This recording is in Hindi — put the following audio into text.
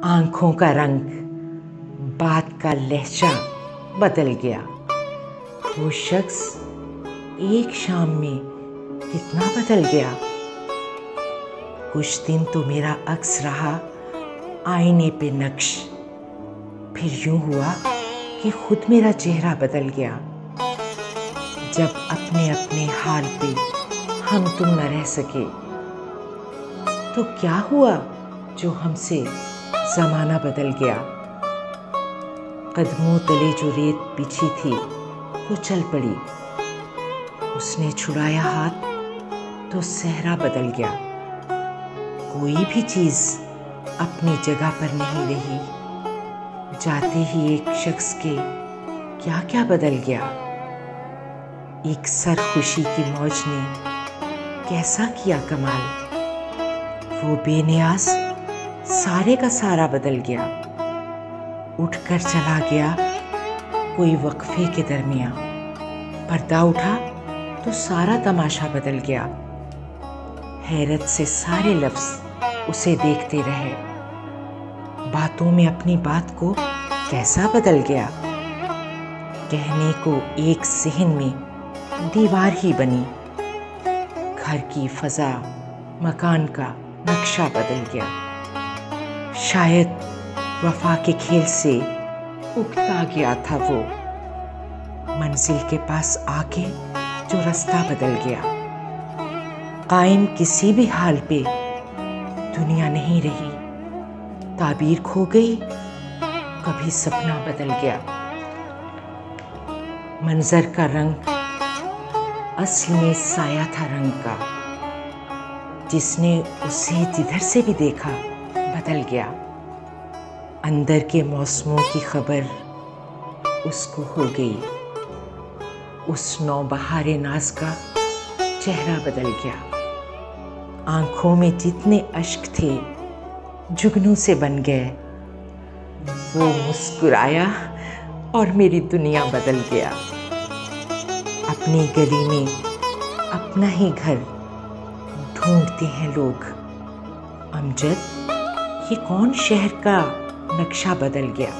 आंखों का रंग, बात का लहजा बदल गया। वो शख्स एक शाम में कितना बदल गया। कुछ दिन तो मेरा अक्स रहा आईने पे नक्श, फिर यूं हुआ कि खुद मेरा चेहरा बदल गया। जब अपने अपने हाल पे हम तुम न रह सके, तो क्या हुआ जो हमसे ज़माना बदल गया। कदमों तले जो रेत बिछी थी वो चल पड़ी, उसने छुड़ाया हाथ तो सहरा बदल गया। कोई भी चीज़ अपनी जगह पर नहीं रही, जाते ही एक शख्स के क्या क्या बदल गया। एक सरखुशी की मौज ने कैसा किया कमाल, वो बेनियाज सारे का सारा बदल गया। उठकर चला गया कोई वक्फे के दरमियां, पर्दा उठा तो सारा तमाशा बदल गया। हैरत से सारे लफ्ज़ उसे देखते रहे, बातों में अपनी बात को कैसा बदल गया। कहने को एक सहन में दीवार ही बनी, घर की फजा मकान का नक्शा बदल गया। शायद वफा के खेल से उगता गया था वो, मंजिल के पास आके जो रास्ता बदल गया। कायम किसी भी हाल पे दुनिया नहीं रही, ताबीर खो गई कभी सपना बदल गया। मंजर का रंग असल में साया था रंग का, जिसने उसे जिधर से भी देखा बदल गया। अंदर के मौसमों की खबर उसको हो गई, उस नौबहारे नाज का चेहरा बदल गया। आंखों में जितने अश्क थे जुगनू से बन गए, वो मुस्कुराया और मेरी दुनिया बदल गया। अपनी गली में अपना ही घर ढूंढते हैं लोग, अमजद ये कौन शहर का नक्शा बदल गया।